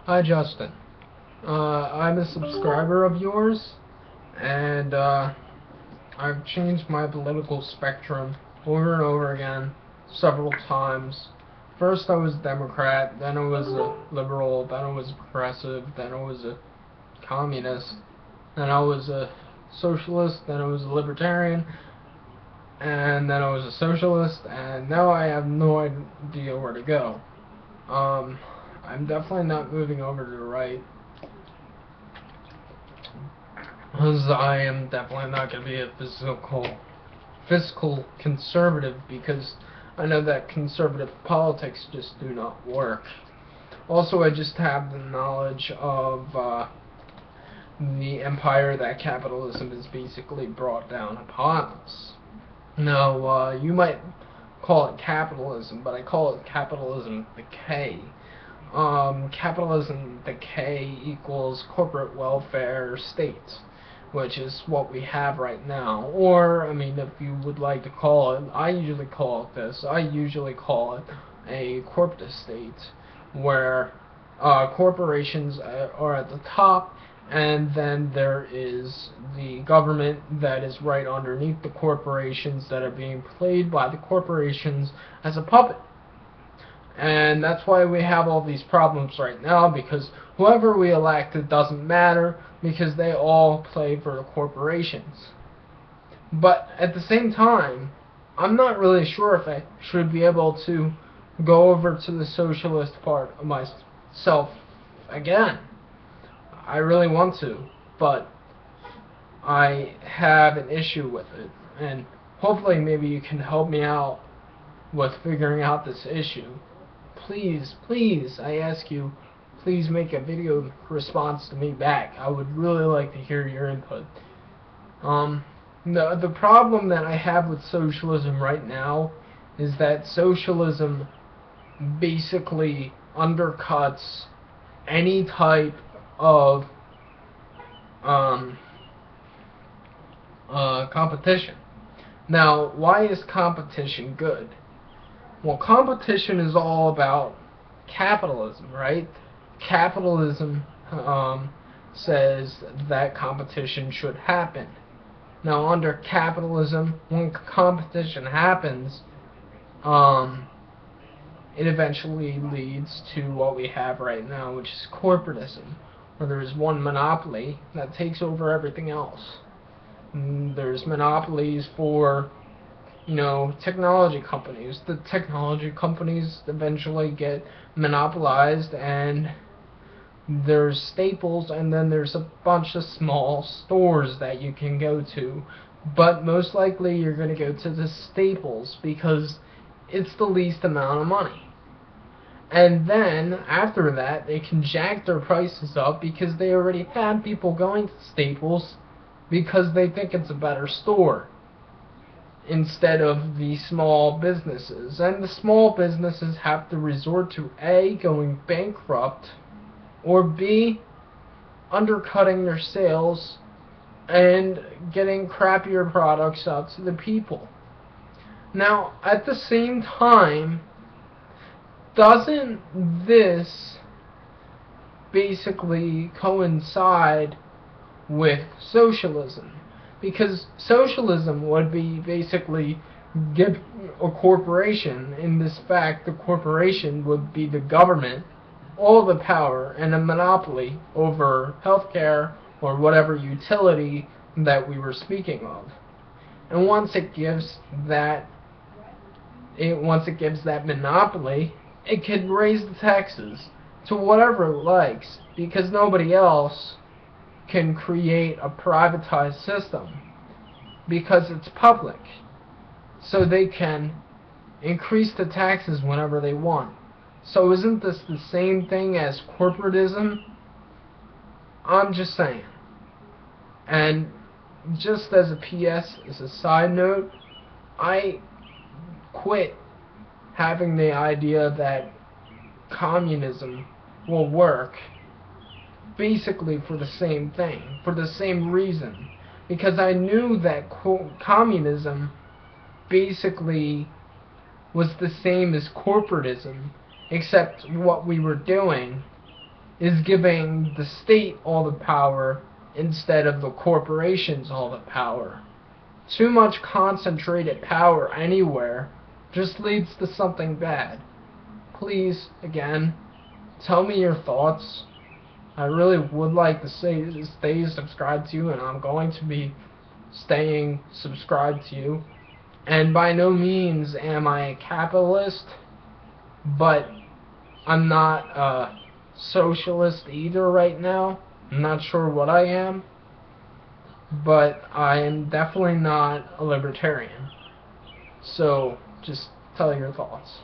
Hi, Justin. I'm a subscriber of yours, and I've changed my political spectrum over and over again several times. First, I was Democrat, then I was a liberal, then I was progressive, then I was a communist, then I was a socialist, then I was a libertarian, and then I was a socialist, and now I have no idea where to go. I'm definitely not moving over to the right, because I am definitely not going to be a fiscal conservative, because I know that conservative politics just do not work. Also, I just have the knowledge of the empire that capitalism has basically brought down upon us. Now, you might call it capitalism, but I call it capitalism decay. Capitalism decay equals corporate welfare state, which is what we have right now. Or, I mean, if you would like to call it, I usually call it a corporatist state, where corporations are at the top, and then there is the government that is right underneath the corporations, that are being played by the corporations as a puppet. And that's why we have all these problems right now, because whoever we elect, it doesn't matter, because they all play for the corporations. But at the same time, I'm not really sure if I should be able to go over to the socialist part of myself again. I really want to, but I have an issue with it, and hopefully maybe you can help me out with figuring out this issue. Please, please, I ask you, please make a video response to me back. I would really like to hear your input. The problem that I have with socialism right now is that socialism basically undercuts any type of competition. Now, why is competition good? Well, competition is all about capitalism, right? Capitalism says that competition should happen. Now, under capitalism, when competition happens, it eventually leads to what we have right now, which is corporatism, where there's one monopoly that takes over everything else. There's monopolies for, technology companies. The technology companies eventually get monopolized, and there's Staples, and then there's a bunch of small stores that you can go to. But most likely you're going to go to the Staples because it's the least amount of money. And then, after that, they can jack their prices up because they already have people going to Staples because they think it's a better store, instead of the small businesses. And the small businesses have to resort to A, going bankrupt, or B, undercutting their sales and getting crappier products out to the people. Now, at the same time, doesn't this basically coincide with socialism? Because socialism would be basically give a corporation, in this fact the corporation would be the government, all the power and a monopoly over healthcare or whatever utility that we were speaking of. And once it gives that monopoly, it can raise the taxes to whatever it likes, because nobody else can create a privatized system, because it's public. So they can increase the taxes whenever they want. So isn't this the same thing as corporatism? I'm just saying. And just as a PS, as a side note, I quit having the idea that communism will work, basically for the same thing, for the same reason, because I knew that communism basically was the same as corporatism, except what we were doing is giving the state all the power instead of the corporations all the power. Too much concentrated power anywhere just leads to something bad. Please, again, tell me your thoughts. I really would like to stay subscribed to you, and I'm going to be staying subscribed to you. And by no means am I a capitalist, but I'm not a socialist either right now. I'm not sure what I am, but I am definitely not a libertarian. So, just tell your thoughts.